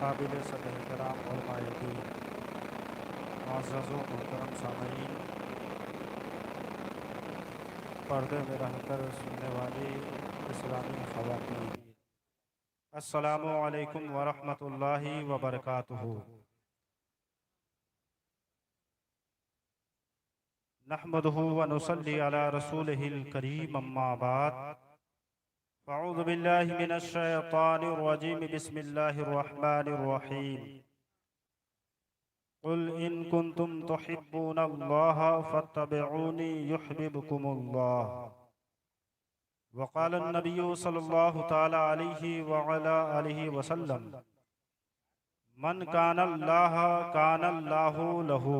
काबिल सदर एहतराम उलमाए दीन, मुअज़्ज़ज़ व मोहतरम सामईन, पर्दे में रहकर सुनने वाली इस्लामी ख़वातीन, अस्सलामु अलैकुम व रहमतुल्लाहि व बरकातुहू। नहमदुहु व नुसल्ली अला रसूलिहिल करीम, अम्मा बाद। अऊज़ु बिल्लाहि मिनश शैतानिर रजीम, बिस्मिल्लाहिर रहमानिर रहीम। कुल इन कुंतुम तुहिब्बूनल्लाह फत्तबिऊनी युहब्बुकुमुल्लाह। वक़ाल नबिय्यु सल्लल्लाहु तआला अलैहि व अला आलिहि वसल्लम, मन कानल्लाह कानल्लाहु लहू।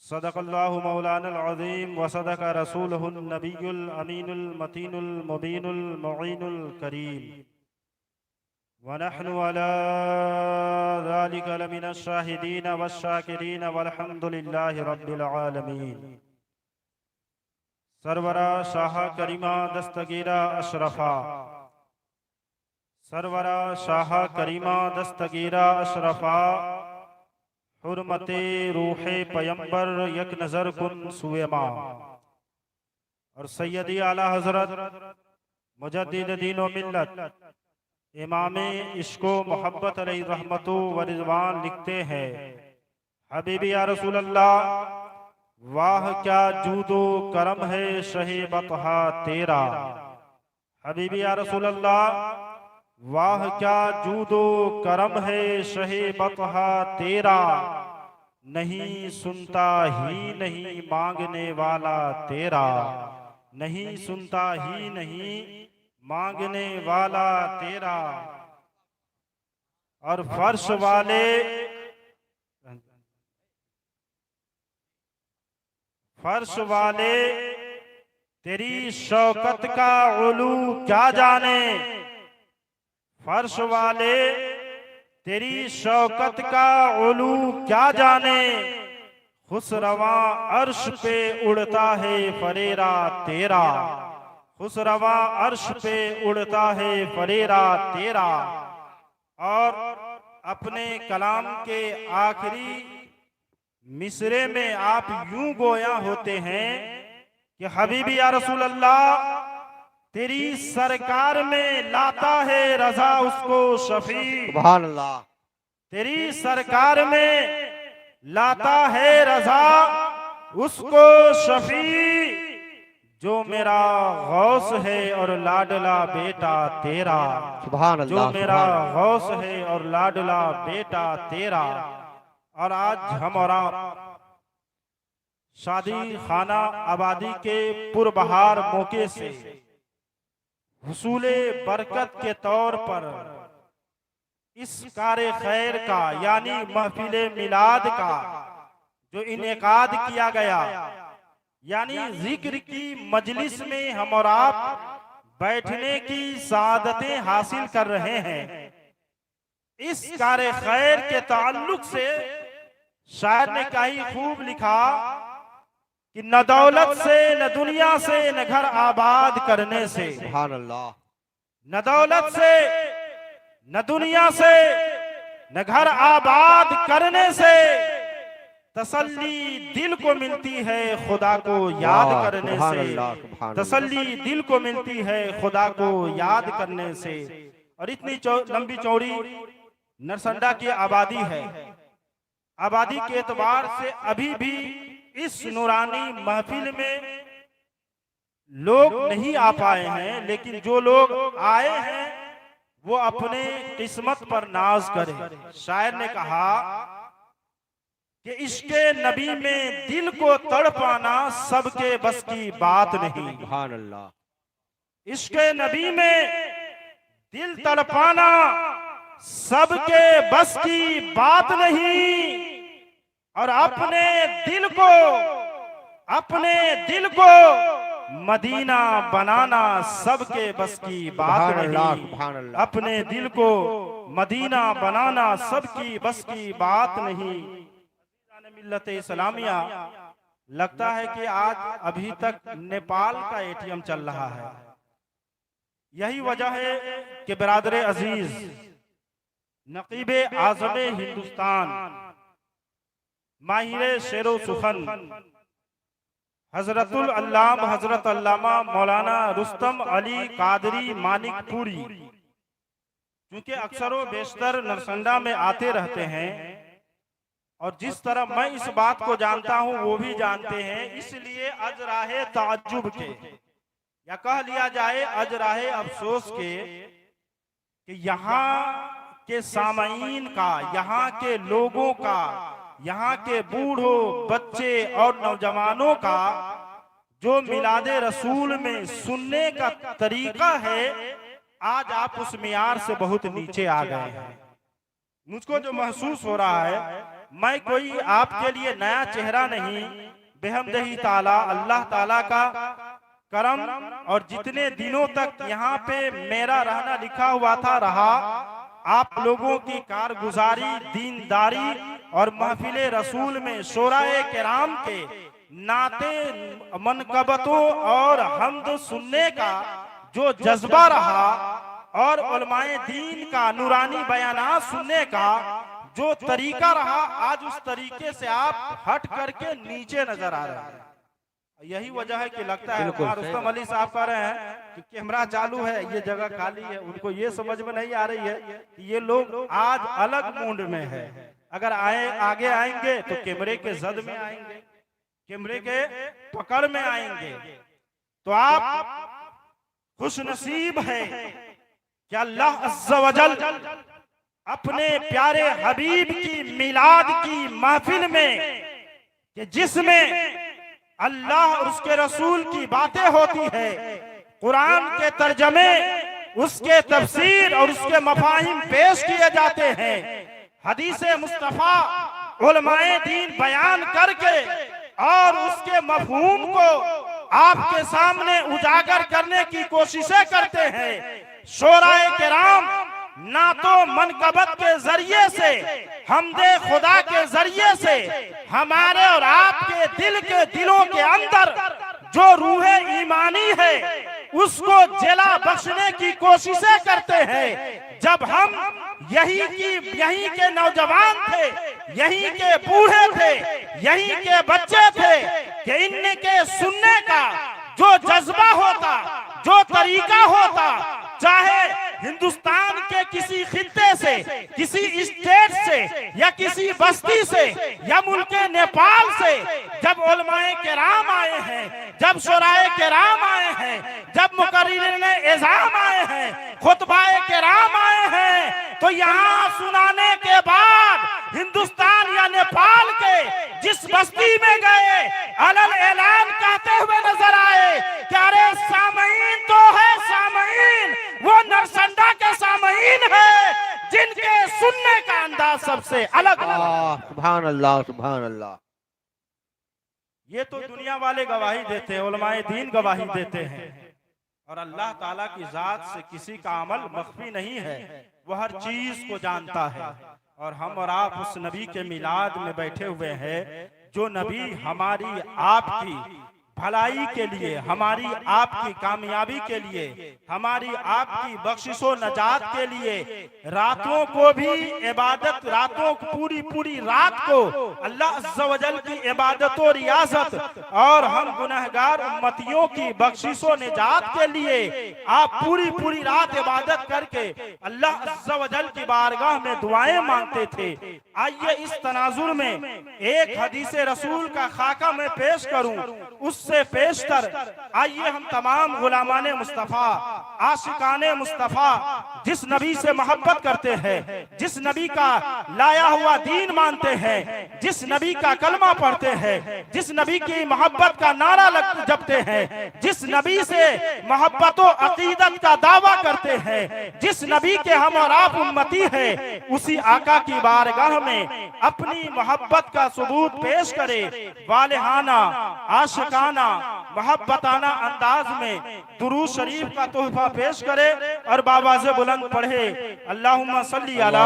सदक़ल्लाहु मौलानल अज़ीम व सदक़ रसूलुहुन नबियुल अमीनुल मतीनुल मुबीनुल मुईनुल करीम। व नहनु अला ज़ालिका लमिनश शाहिदीन वश्शाकिरीन वल्हम्दुलिल्लाहि रब्बिल आलमीन। सरवरा शाह करीमा दस्तगीरा अशरफा, सरवरा शाह करीमा दस्तगीरा अशरफा, हुर्मते रूहे पैगंबर यक नज़र कुन सुएमा। और सैयदी आला हजरत मुजद्दिद दीन व मिल्लत इमामे इश्को मोहब्बत अलैहि रहमतु व रिज़वान लिखते हैं, हबीबी या रसूल अल्लाह, वाह क्या जूदो करम है शहे बतहा तेरा। हबीबी या रसूल अल्लाह, वाह क्या जूदो करम है शहे बतहा तेरा। नहीं सुनता ही नहीं मांगने वाला तेरा, नहीं सुनता ही नहीं मांगने वाला तेरा। और फर्श वाले, फर्श वाले तेरी शौकत का उलू क्या जाने। फर्श वाले तेरी शौकत का उलू क्या जाने। खुसरवा अर्श पे उड़ता है फरेरा तेरा, खुसरवा अर्श पे उड़ता है फरेरा तेरा। और अपने कलाम के आखिरी मिसरे में आप यूं गोया होते हैं कि हबीबी या रसूल अल्लाह, तेरी सरकार में लाता है रजा उसको शफी। सुभान अल्लाह। तेरी सरकार में लाता है रजा उसको शफी, जो मेरा गौस है और लाडला बेटा तेरा। सुभान जो अल्लाह। मेरा गौस है और लाडला बेटा तेरा। और आज हम और आप शादी खाना आबादी के पुरबहार मौके से हुसूले बरकत के तौर पर इस कारे खैर का यानी महफिले मिलाद का जो इनेकाद किया गया, यानी जिक्र की मजलिस में हम और आप बैठने की सादतें हासिल कर रहे हैं। इस कारे खैर के ताल्लुक से शायर ने कहीं खूब लिखा कि न दौलत से न दुनिया से न घर आबाद करने से। सुभान अल्लाह। न दौलत से न दुनिया से न घर आबाद करने से तसल्ली दिल को मिलती है खुदा को याद करने से। तसल्ली दिल को मिलती है खुदा को याद करने से। और इतनी लंबी चौड़ी नरसंडा की आबादी है। आबादी के एतबार से अभी भी इस नूरानी महफिल में लोग नहीं आ पाए हैं, लेकिन जो लोग आए हैं वो अपने किस्मत पर नाज करें। शायर ने कहा कि इश्के नबी में दिल को तड़पाना सबके बस की बात नहीं। सुभान अल्लाह। इश्के नबी में दिल तड़पाना सबके बस की बात नहीं। और अपने दिल को मदीना बनाना सबके बस की बात नहीं। अपने दिल को मदीना बनाना सबकी बस की बात नहीं। मिल्लत इस्लामिया, लगता है कि आज अभी तक नेपाल का एटीएम चल रहा है। यही वजह है कि बिरादर अजीज नकीबे आज़मे हिंदुस्तान, माहिर शेरो सुखन, हजरतुल अल्लाम हजरत अल्लामा मौलाना रुस्तम अली कादरी मानिकपुरी, क्योंकि अक्सरों बेशतर नरसंडा में आते रहते हैं और जिस तरह मैं इस बात को जानता हूं वो भी जानते हैं, इसलिए अजराहे ताज्जुब के या कह लिया जाए अजराहे अफसोस के कि यहाँ के सामईन का, यहाँ के लोगों का, यहाँ के बूढ़ों बच्चे और नौजवानों का जो मिलादे रसूल में सुनने का तरीका है, आज आप उस मियार से बहुत नीचे आ गए हैं। मुझको जो महसूस हो रहा है, मैं कोई आपके लिए नया चेहरा नहीं, बेहमदही ताला अल्लाह ताला का करम और जितने दिनों तक यहाँ पे मेरा रहना लिखा हुआ था रहा, आप लोगों की कारगुजारी, दीनदारी और महफिले रसूल में शोराए किराम के नाते मनकबतों और हमद सुनने का जो जज्बा रहा और उलमाए दीन का नूरानी बयानात सुनने का जो तरीका रहा, आज उस तरीके से आप हट करके नीचे नजर आ रहे हैं। यही वजह है कि लगता है रुस्तम अली साहब कह रहे हैं कि कैमरा चालू है, ये जगह खाली है। उनको ये समझ में नहीं आ रही है कि ये लोग आज अलग मूड में है। अगर आगे आएंगे तो कैमरे के जद में आएंगे, कैमरे के पकड़ में आएंगे। तो आप खुश नसीब है कि अल्लाह अज़्ज़ा वजल अपने प्यारे हबीब की मिलाद की महफिल में, कि जिसमें अल्लाह और उसके रसूल की बातें होती है, कुरान के तर्जमे, उसके तफसीर और उसके मफाहिम पेश किए जाते हैं, हदीसे मुस्तफा उलमाए दीन बयान करके और उसके मफहूम को आपके सामने उजागर करने की कोशिशें करते हैं। शोराए किराम नातो मनकबत के जरिए से, हमदे खुदा के जरिए से हमारे और आपके दिल के दिलों के अंदर जो रूहे ईमानी है उसको जला बख्शने की कोशिशें करते हैं। जब हम यही के नौजवान थे, यही के बूढ़े थे, यही के बच्चे थे, कि इनके सुनने का जो जज्बा होता, जो तरीका होता, चाहे हिंदुस्तान के किसी खित्ते से, किसी स्टेट से या किसी बस्ती से या मुल्क नेपाल से, जब उलमाए किराम आए हैं, जब शुराए किराम आए हैं, जब मुकर्रिरीन इज़ाम आए हैं, खुतबाए किराम आए हैं, तो यहाँ सुनाने के बाद हिंदुस्तान या नेपाल के जिस बस्ती में गए, अलल ऐलान कहते हुए नजर आए कि अरे सामईन तो है, सामईन वो नरसंडा के सामईन है जिनके सुनने का अंदाज सबसे अलग है। सुभान अल्लाह, सुभान अल्लाह। ये तो दुनिया वाले गवाही देते हैं, उलमाए दीन गवाही देते हैं, और अल्लाह ताला की जात से किसी का अमल मख्फी नहीं है, वो हर चीज को जानता है। और हम और आप उस नबी के मिलाद में बैठे हुए हैं, जो नबी हमारी आपकी भलाई के लिए, हमारी आपकी कामयाबी के लिए, हमारी आपकी बख्शिशो नजात के लिए रातों को भी इबादत, रातों को पूरी रात को अल्लाह अज़्ज़ा वजल की इबादत और रियाजत और हम गुनहगार उम्मतियों की बख्शिशो नजात के लिए आप पूरी रात इबादत करके अल्लाह अज़्ज़ा वजल की बारगाह में दुआएं मांगते थे। आइए इस तनाजुर में एक हदीसे रसूल का खाका मैं पेश करूं, उससे पेशतर आइए हम तमाम गुलामाने मुस्तफा, आशिकाने मुस्तफा, जिस नबी से मोहब्बत करते हैं, जिस नबी का लाया हुआ दीन मानते हैं, जिस नबी का कलमा पढ़ते हैं, जिस नबी की मोहब्बत का नारा जपते हैं, जिस नबी से मोहब्बत और अकीदत का दावा करते हैं, जिस नबी के हम और आप उम्मती हैं, उसी आका की बारगाह में अपनी मोहब्बत का सबूत पेश करे, वालिहाना आशिकाना आशिकाना मोहब्बताना अंदाज में दुरूद शरीफ का तोहफा पेश करे और बाबा से बुलंद पढ़े। अल्लाहुम्मा सल्ली अला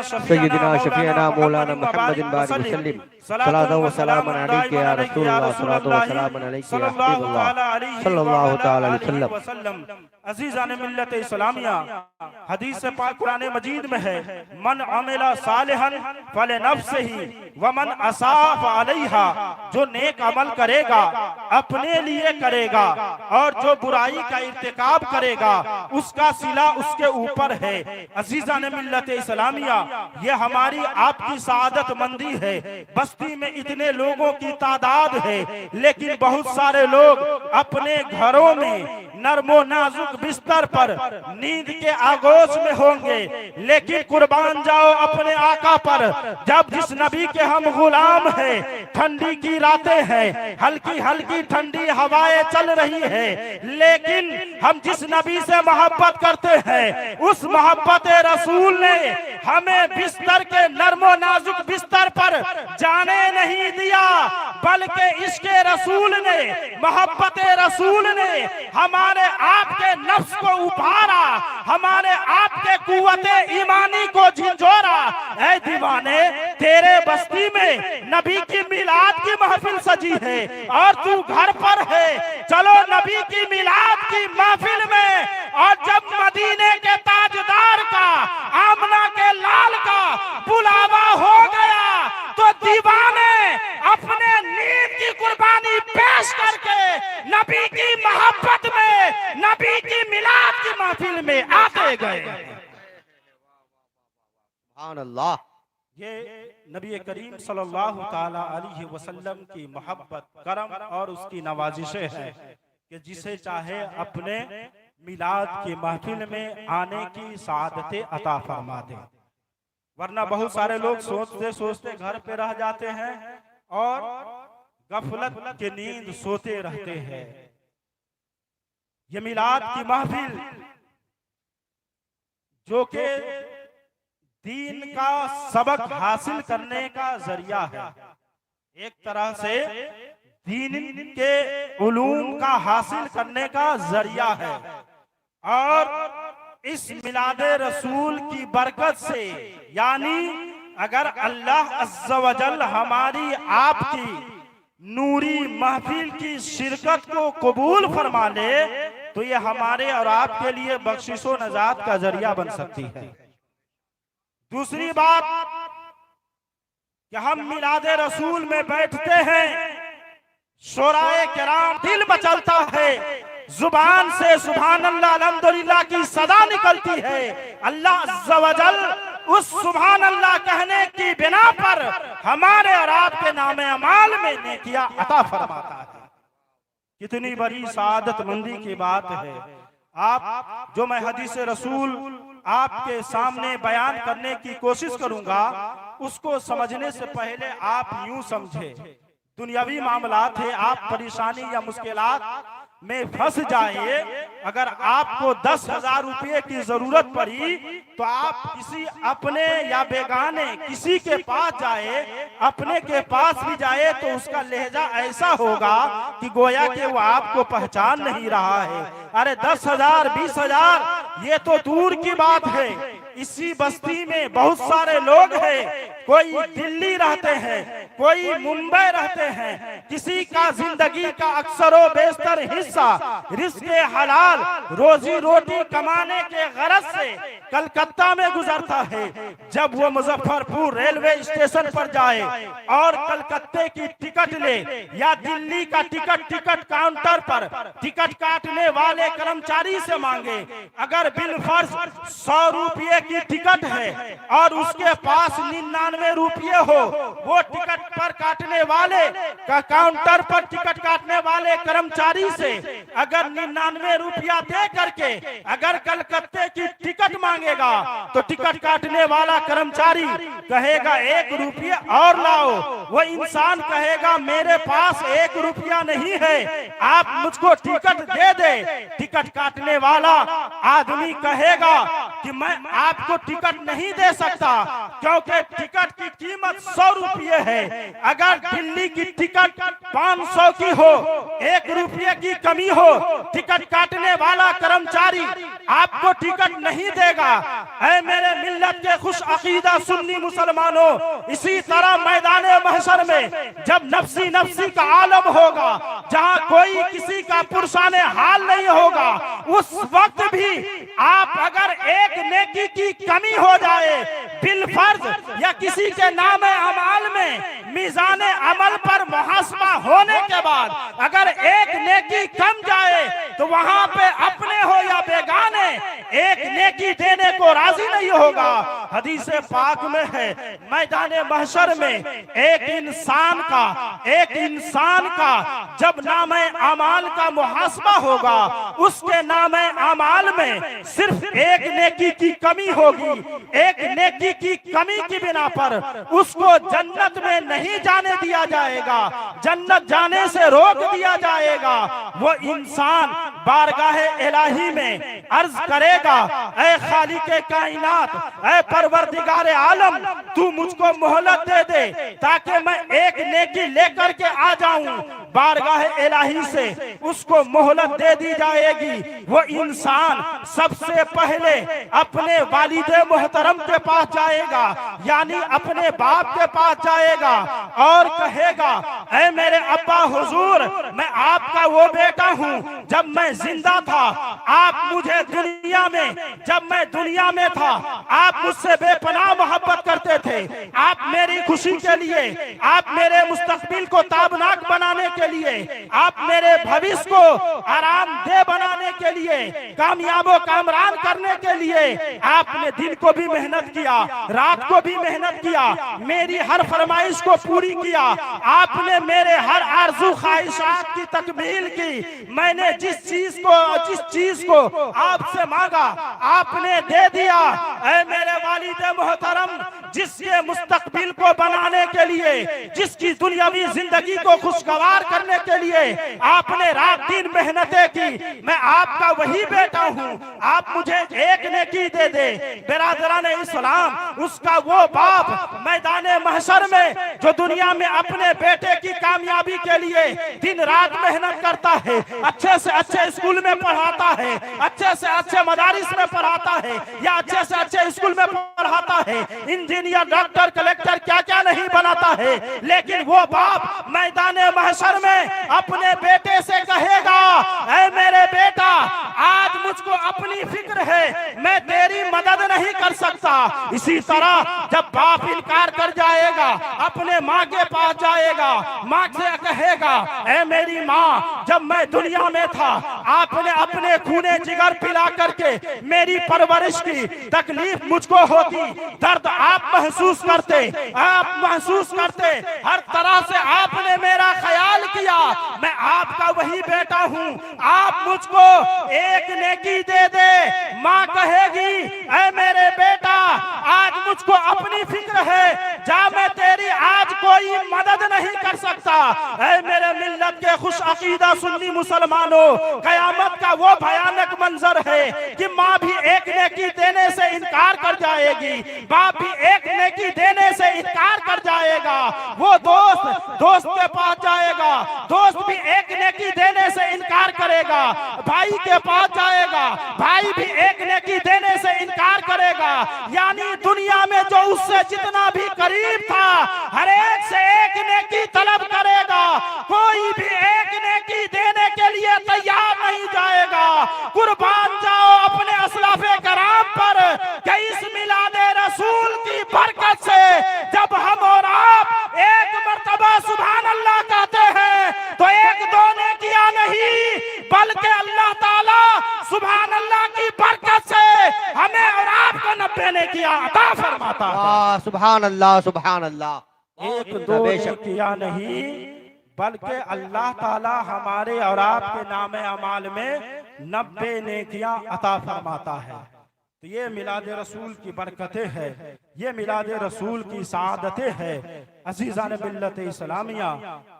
सय्यिदना शफीअना मौलाना मुहम्मदिन बारिक वसल्लिम सलातो व सलामन अलैका या रसूलल्लाह सलातो व सलामन अलैका या हबीबल्लाह सल्लल्लाहु तआला अलैहि वसल्लम। अजीज़ान मिल्लत इस्लामिया, हदीस पाक कुरान मजीद में है, मन अमिला सालिहन फलिनफ्सिही व मन असाअ फअलैहा। जो नेक अमल करेगा अपने लिए करेगा और जो बुराई का इर्तिकाब करेगा उसका सिला उसके ऊपर है। अजीज़ान मिल्लत इस्लामिया, ये हमारी आपकी सादत मंदी है। बस्ती में इतने लोगों की तादाद है, लेकिन बहुत सारे लोग अपने घरों में नरमो नाजुक बिस्तर पर नींद के आगोश में होंगे, लेकिन कुर्बान जाओ अपने आका पर। जब जिस नबी के हम गुलाम हैं, ठंडी की रातें हैं, हल्की हल्की ठंडी हवाएं चल रही है, लेकिन हम जिस नबी से मोहब्बत करते हैं उस मोहब्बत रसूल ने हमें बिस्तर के नरमो नाजुक बिस्तर पर जाने नहीं दिया, बल्कि इसके रसूल ने, मोहब्बत रसूल ने हमारे आपके नफ्स को उभारा, हमारे आपके कुव्वते ईमानी को झिंझोरा। ऐ दीवाने, तेरे बस्ती में नबी की मिलाद की महफिल सजी है और तू घर पर है। चलो नबी की मिलाद की महफिल में। और जब मदीने के ताजदार का, आमना के लाल का बुलावा हो गया तो दीवाने अपने नींद की कुर्बानी पेश करके नबी की मोहब्बत में, नबी की मिलाद की महफिल में आते गए। सुभान अल्लाह। ये नबी करीम सल्लल्लाहु ताला अलैहि वसल्लम की मोहब्बत, करम और उसकी नवाजिशें हैं कि जिसे चाहे अपने मिलाद की महफिल में आने की सादतें अता फरमा दे। वरना बहुत सारे लोग सोचते सोचते घर पे रह जाते हैं और गफलत की नींद सोते रहते हैं। ये मिलाद की महफिल जो के दीन का सबक हासिल करने का जरिया है, एक तरह से दीन के उलूम का हासिल करने का जरिया है। और इस मिलादे रसूल की बरकत से, यानी अगर अल्लाह अज़्ज़ा व जल हमारी आपकी नूरी महफिल की शिरकत को कबूल फरमा ले तो ये हमारे और आपके लिए बख्शिशो नजात का जरिया बन सकती है। दूसरी बात कि हम मिलादे रसूल में बैठते हैं, शोराए किराम दिल मचलता है, जुबान से सुभान अल्लाह अल्हम्दुलिल्लाह की सदा निकलती है। अल्लाह अज़्ज़ा व जल उस सुभान अल्लाह कहने की बिना पर हमारे और आपके नामे अमाल में नेकियां अता फरमाता है। कितनी बड़ी सादत मंदी की बात है। आप जो मैं हदीस रसूल आपके सामने बयान करने की कोशिश करूंगा, उसको समझने से पहले आप यूं समझे, दुनियावी मामलात है, आप परेशानी या मुश्किलात में फंस जाए, अगर आपको 10,000 रुपये की जरूरत पड़ी तो आप किसी अपने या बेगाने किसी के पास जाए, अपने के पास भी जाए तो उसका लहजा ऐसा होगा कि गोया कि वो आपको पहचान नहीं रहा है। अरे 10,000 20,000 ये तो दूर की बात है। इसी बस्ती में बहुत सारे लोग हैं, कोई दिल्ली रहते हैं, कोई मुंबई रहते हैं, किसी का जिंदगी का अक्सरो बेशतर हिस्सा रिज़्क़े हलाल रोजी रोटी कमाने के गरज से कलकत्ता में गुजरता है। जब वो मुजफ्फरपुर रेलवे स्टेशन पर जाए और कलकत्ते की टिकट ले या दिल्ली का टिकट काउंटर पर टिकट काटने वाले कर्मचारी से मांगे, अगर बिलफर्ज 100 रुपये की टिकट है और उसके पास 99 रुपये हो, वो टिकट पर काटने वाले का काउंटर पर टिकट काटने वाले कर्मचारी से अगर 99 रुपया दे करके अगर कलकत्ते की टिकट मांगेगा तो टिकट काटने वाला कर्मचारी कहेगा 1 रुपया और लाओ। वो इंसान कहेगा मेरे पास 1 रुपया नहीं है, आप मुझको टिकट दे दे। टिकट काटने वाला आदमी कहेगा कि मैं आपको टिकट नहीं दे सकता, क्योंकि टिकट की कीमत 100 रुपये है। अगर दिल्ली की टिकट 500 की हो, 1 रुपये की कमी हो, टिकट काटने वाला कर्मचारी आपको टिकट नहीं देगा। ऐ मेरे मिल्लत के खुश अकीदा सुन्नी मुसलमानों, इसी तरह मैदाने महशर में जब नफ्सी नफ्सी का आलम होगा, जहां कोई किसी का पुरसाने हाल नहीं होगा, उस वक्त भी आप अगर एक नेकी की कमी हो जाए बिलफर्ज या किसी के नाम अमाल में मीज़ाने अमल पर मुहासबा होने के बाद अगर एक नेकी कम जाए तो वहां पे अपने हो या बेगाने एक नेकी देने को राजी नहीं होगा। हदीस पाक में है, मैदाने महशर में एक इंसान का जब नामे अमाल का मुहासबा होगा, उसके नामे अमाल में सिर्फ एक नेकी की कमी होगी। एक नेकी की कमी की बिना पर उसको जन्नत में नहीं जाने दिया जाएगा, जन्नत जाने से रोक दिया जाएगा। वो इंसान बारगाहे इलाही में अर्ज करेगा, ऐ खालिके कायनात, ऐ परवरदिगारे आलम, तू मुझको मोहलत दे दे ताकि मैं एक नेकी लेकर के आ जाऊं। बारगाहे इलाही से उसको मोहलत दे दी जाएगी। वो इंसान सबसे पहले अपने वालिदे मोहतरम के पास जाएगा, यानी अपने बाप के पास जाएगा और कहेगा, ऐ मेरे अब्बा हुजूर, मैं आपका वो बेटा हूँ, जब मैं जिंदा था आप मुझे जब मैं दुनिया में था आप मुझसे बेपनाह मोहब्बत करते थे। आप मेरी खुशी के लिए, आप मेरे मुस्तकबिल को ताबनाक बनाने के लिए, आप मेरे भविष्य को आरामदेह बनाने के लिए, कामयाबो कामरान करने के लिए आपने दिन को भी मेहनत किया, रात को भी मेहनत किया, मेरी हर फरमाइश को पूरी किया। आपने मेरे हर आरज़ू ख्वाहिशात की तकमील की। मैंने जिस चीज को आपसे मांगा आपने दे दिया। ऐ मेरे वालिद मोहतरम, जिसके मुस्तकबिल को बनाने के लिए, जिसकी दुनियावी जिंदगी को खुशगवार करने के लिए आपने रात दिन मेहनतें की, मैं आपका वही बेटा हूँ। आप मुझे एक नेकी दे दे। बिरादराने इस्लाम, उसका वो बाप मैदाने महशर में जो दुनिया में अपने बेटे की कामयाबी के लिए दिन रात मेहनत करता है, अच्छे से अच्छे स्कूल में पढ़ाता है, अच्छे से अच्छे मदारिस में पढ़ाता है या अच्छे से अच्छे स्कूल में पढ़ाता है, इंजीनियर, डॉक्टर, कलेक्टर क्या क्या नहीं बनाता है, लेकिन वो बाप मैदाने महशर में अपने बेटे से कहेगा, ऐ मेरे बेटा, आज मुझको अपनी फिक्र है, मैं तेरी मदद नहीं कर सकता। इसी तरह जब बाप इनकार कर जाएगा, अपने माँ के पास जाएगा, माँ से कहेगा, ऐ मेरी माँ, जब मैं दुनिया में था आपने अपने खूने जिगर पिला करके मेरी परवरिश की, तकलीफ मुझको होती, दर्द आप महसूस करते, हर तरह से आपने मेरा ख्याल किया। मैं आपका वही बेटा हूँ, आप मुझको एक नेकी दे दे। माँ कहेगी, ऐ मेरे बेटा, आज मुझको अपनी फिक्र है, जा मैं तेरी आज कोई मदद नहीं कर सकता। ऐ मेरे मिल्लत के खुश अकीदा सुन्नी मुसलमानों, कयामत का वो भयानक मंजर है कि माँ भी एक नेकी देने से इनकार कर जाएगी, बाप भी एक नेकी देने से इनकार कर जाएगा। वो दोस्त के पास जाएगा, दोस्त भी एक नेकी देने से इनकार करेगा, भाई के पास जाएगा, भाई भी एक नेकी देने से इनकार करेगा। यानी दुनिया में जो उससे जितना भी करीब था, हर एक से एक नेकी तलब करेगा, कोई भी एक नेकी देने के लिए तैयार नहीं जाएगा। कुर्बान जाओ अपने असलाफे कराम पर कि इस मिलादे रसूल की बरकत से जब हम और आप एक मर्तबा सुभान अल्लाह कहते हैं तो एक दो नेकियां नहीं, बल्कि अल्लाह ताला सुभान अल्लाह की बरकत से हमें और आपको 90 नेकियां अता फरमाता है। सुभान अल्लाह, सुभान अल्लाह। एक दो नेकियां नहीं, बल्कि अल्लाह ताला हमारे और आपके नामे अमाल में 90 नेकियां अता फरमाता है। तो ये मिलाद रसूल की बरकतें हैं, ये मिलाद रसूल की सादतें हैं। अजीज़ान मिल्लत इस्लामिया,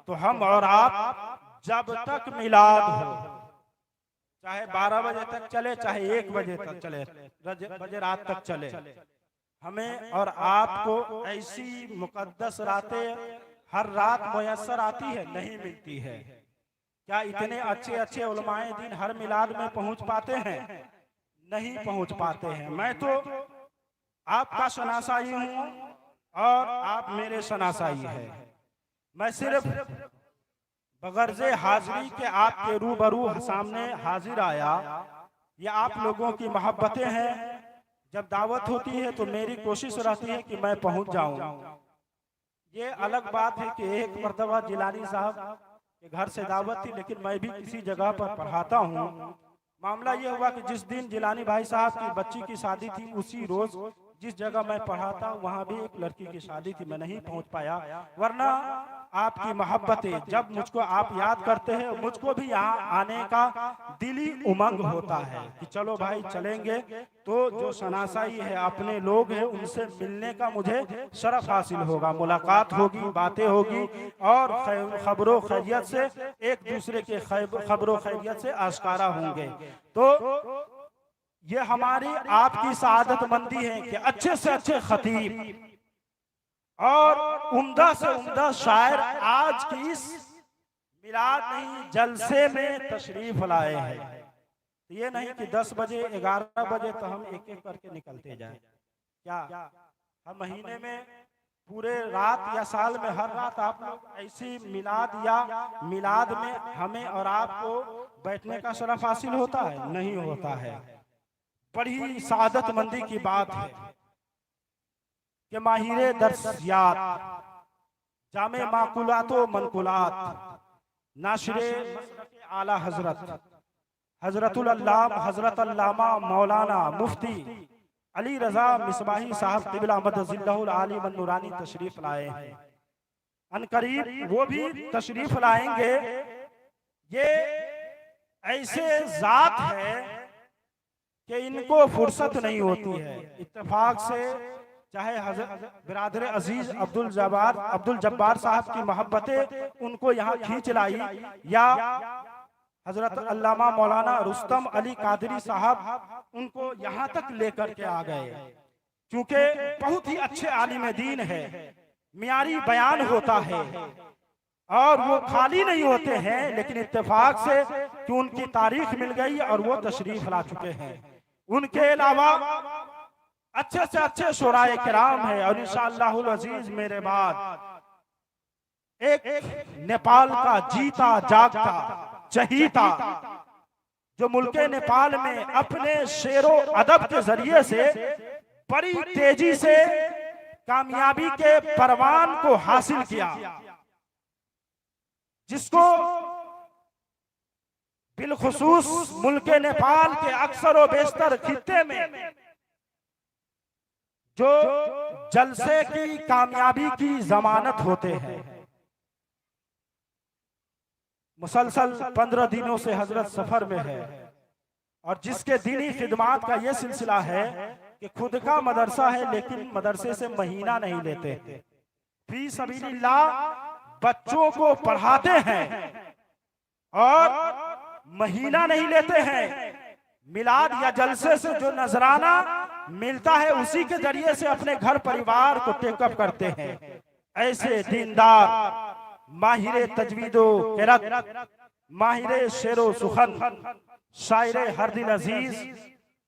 तो हम और आप जब तक मिलाद हो, चाहे 12 बजे तक चले, चाहे 1 बजे तक चले, बजे रात तक चले, हमें और आपको ऐसी मुकद्दस रातें हर रात मुयस्सर आती है? नहीं मिलती है। क्या इतने अच्छे अच्छे उलमाए दीन हर मिलाद में पहुंच पाते हैं? नहीं पहुंच पाते हैं। मैं तो आपका शनासाई हूं और आप मेरे शनासाई है। मैं सिर्फ बगर्जे हाजिरी के आपके रूबरू सामने हाजिर आया। ये आप लोगों की मोहब्बतें हैं। जब दावत होती है तो मेरी कोशिश रहती है कि मैं पहुंच जाऊं। ये अलग बात है कि एक मर्तबा जिलानी साहब के घर से दावत थी, लेकिन मैं भी किसी जगह पर पढ़ाता हूं। मामला ये हुआ कि जिस दिन जिलानी भाई साहब की बच्ची की शादी थी, उसी रोज जिस जगह मैं पढ़ाता हूं वहां भी एक लड़की की शादी थी, मैं नहीं पहुंच पाया। वरना आपकी मोहब्बतें जब मुझको आप याद करते हैं, मुझको भी यहाँ आने का दिली उमंग होता है कि चलो भाई चलेंगे। तो जो शनासाई है, अपने लोग हैं, उनसे मिलने का मुझे शरफ हासिल होगा, मुलाकात होगी, बातें होगी और खबरों खैरियत से एक दूसरे के खबरों खैरियत से आश्कारा होंगे। तो ये हमारी आपकी सआदतमंदी है कि अच्छे से अच्छे खतीब और उम्दा से उम्दा शायर आज की इस मिलाद नहीं जलसे में तशरीफ लाए हैं। ये नहीं कि 10 बजे 11 बजे तो हम एक एक करके निकलते जाए। क्या हम महीने में पूरे रात या साल में हर रात आप लोग ऐसी मिलाद या मिलाद में हमें और आपको बैठने का शरफ हासिल होता है? नहीं होता है। बड़ी सआदतमंदी की बात है कि माहिरे दर्सियात, जामे माकुलातो मनकुलात, नाशरे आला हजरत हजरतुल अल्लामा हजरत अल्लामा मौलाना मुफ्ती अली रजा मिसबाही साहब क़िबला मदजिल्लहुल आली वन नूरानी तशरीफ लाए हैं। अनकरीब वो भी तशरीफ लाएंगे। ये ऐसे जात है कि इनको फुर्सत नहीं होती है। इत्तेफाक से चाहे बिरादर अजीज अब्दुल जब्बार साहब की मोहब्बतें उनको यहाँ खींच लाई, या हजरत अल्लामा मौलाना रुस्तम अली कादरी साहब उनको यहाँ तक लेकर के आ गए, क्योंकि बहुत ही अच्छे आलिम दीन है, मियारी बयान होता है और वो खाली नहीं होते हैं। लेकिन इत्तेफाक से कि उनकी तारीख मिल गई और वो तशरीफ ला चुके हैं। उनके अलावा अच्छे से अच्छे शुराए किराम है। और इंशाअल्लाहुल अजीज मेरे बाद एक नेपाल का जीता जागता चहीता, जो मुल्के नेपाल में अपने शेरो अदब के जरिए से बड़ी तेजी से कामयाबी के परवान को हासिल किया, जिसको बिलखुसूस मुल्के नेपाल के अक्सर व बेशतर खित्ते में जो जलसे की कामयाबी की जमानत होते हैं। मुसलसल 15 दिनों से हजरत सफर में है और जिसके दीनी खिदमात का ये सिलसिला है कि खुद का मदरसा है लेकिन मदरसे से महीना नहीं लेते, फी सबीलिल्लाह बच्चों को पढ़ाते हैं और महीना नहीं लेते हैं। मिलाद या जलसे से जो नजराना मिलता है उसी के जरिए से अपने घर परिवार को टेकअप करते हैं। ऐसे दीनदार माहिरे तजवीदो किरत, माहिरे शेरो सुखन, शायरे हर दिल अजीज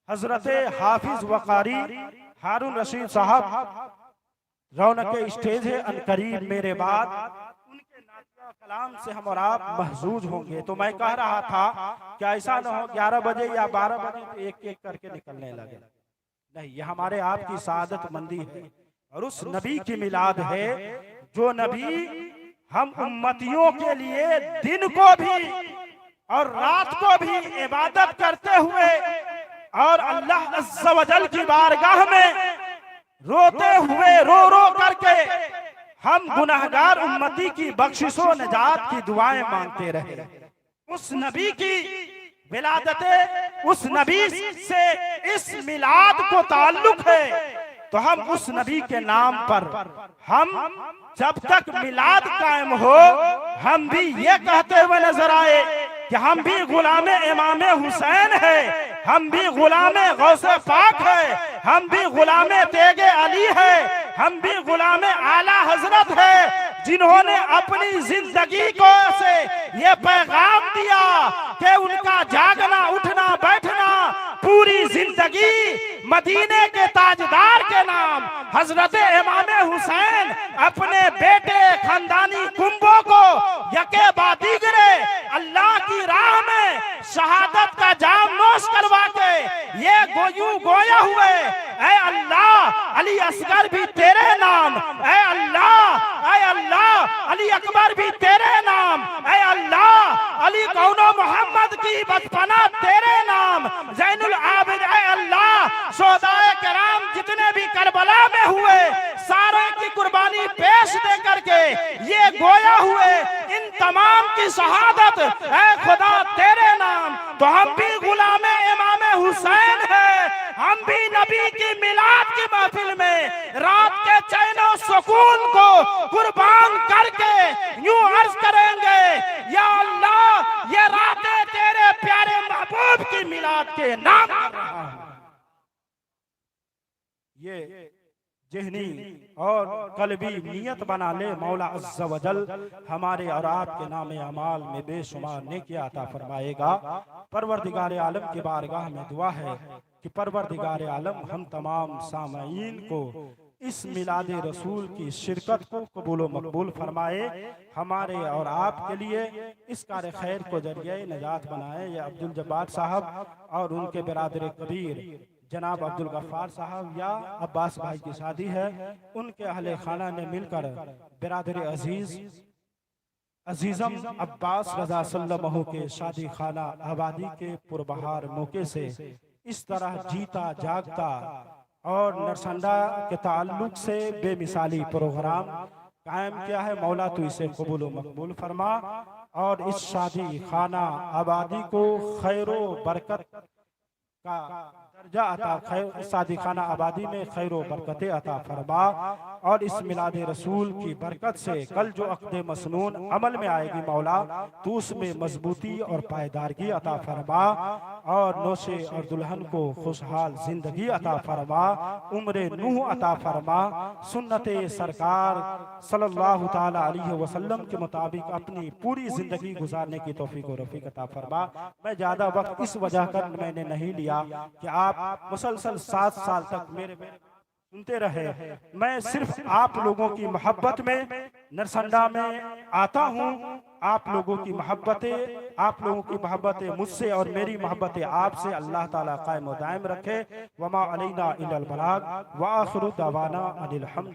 हजरत हाफिज वकारी हारून रशीद साहब रौनक स्टेज है। अनकरीब मेरे बाद उनके नातिया कलाम से हम और आप महजूज होंगे। तो मैं कह रहा था कि ऐसा न हो 11 बजे या 12 बजे तो एक एक करके निकलने लगे। नहीं, ये हमारे आपकी सआदतमंदी है और उस नबी की मिलाद है जो नबी हम उम्मतियों के लिए दिन को भी और रात को भी इबादत करते हुए और अल्लाह अज़्ज़ा वजल की बारगाह में रोते हुए रो रो करके हम गुनाहगार उम्मती की बख्शिशो निजात की दुआएं मांगते रहे। उस नबी की विलादते, उस नबी से इस मिलाद को ताल्लुक है, तो हम उस नबी के नाम पर हम जब तक मिलाद कायम हो हम भी ये कहते हुए नजर आए कि हम भी गुलाम इमाम हुसैन है, हम भी गुलाम गौसे पाक है, हम भी गुलाम तेगे अली है, हम भी गुलाम आला हजरत है, जिन्होंने अपनी जिंदगी को से ये पैगाम दिया कि उनका जागना उठना बैठना पूरी जिंदगी मदीने के ताजदार के नाम हजरत इमाम हुसैन अपने बेटे खानदानी कुंभों को यके बादीगरे अल्लाह की राह में शहादत का जाम नोश करवा के ये गोया हुए, ऐ अल्लाह अली असगर भी तेरे नाम, ऐ अल्लाह अली अकबर भी तेरे नाम, ऐ अल्लाह अली कौनो मोहम्मद की बचपना तेरे नाम, जैनुल आबिद ऐ अल्लाह शोहदाए कराम जितने भी करबला में हुए सारे की कुर्बानी पेश दे करके ये गोया हुए, इन तमाम की शहादत ऐ खुदा तेरे नाम। तो हम भी गुलाम इमाम हुसैन है, हम भी नबी की मिलाद की महफिल में रात के चैनो सुकून को कुर्बान करके यूं अर्ज करेंगे, या अल्लाह ये रातें तेरे प्यारे महबूब की मिलाद के नाम कर रहा हूं। ये ज़हनी और कल्बी नियत बना ले, मौला अज़्ज़ा वजल हमारे और आपके नाम अमाल में बेशुमार नेकियां अता फरमाएगा। परवरदिगार आलम की बारगाह में दुआ है कि परवरदिगार आलम हम तमाम सामईन को इस मिलाद रसूल की शिरकत को कबूल व मकबूल फरमाए, हमारे और आपके लिए इस कार्य खैर को जरिए नजात बनाए। ये अब्दुल जब्बार साहब और उनके बिरादर कबीर जनाब अब्दुल गफ्फार साहब या अब्बास भाई की शादी है, उनके अहले खाना ने मिलकर बिरादर अजीजम अब्बास रजा सल्लल्लाहु के शादी खाना आबादी के पुरबहार मौके से इस तरह जीता जागता और नरसंडा के ताल्लुक से बेमिसाली प्रोग्राम कायम किया है। मौला तू इसे कबूल व मकबूल फरमा और इस शादी खाना आबादी को खैरो बरकत का दर्जा अता, शादी खाना आबादी में खैरो बरकतें अता फरमा और इस मिलाद रसूल की बरकत से कल जो अक़्दे मसनून अमल में आएगी मौला तू उसमें मजबूती और पायदारगी अता फरमा और नौशे और दुल्हन को खुशहाल जिंदगी अता फरमा, उम्र नूह अता फरमा, सुन्नते सरकार सल्लल्लाहु ताला अलैहि वसल्लम के मुताबिक अपनी पूरी जिंदगी गुजारने की तौफीक और रफीक अता फरमा। मैं ज्यादा वक्त इस वजह कर मैंने नहीं लिया कि आप मुसलसल 7 साल तक मेरे सुनते रहे। मैं सिर्फ आप लोगों की मोहब्बत में नरसंडा में आता हूँ, आप लोगों की मोहब्बतें मुझसे और मेरी मोहब्बतें आपसे अल्लाह ताला कायम व दायम रखे। वमा अलैना इल्लल बलाग व आखिरु दावाना अनिल हम्द।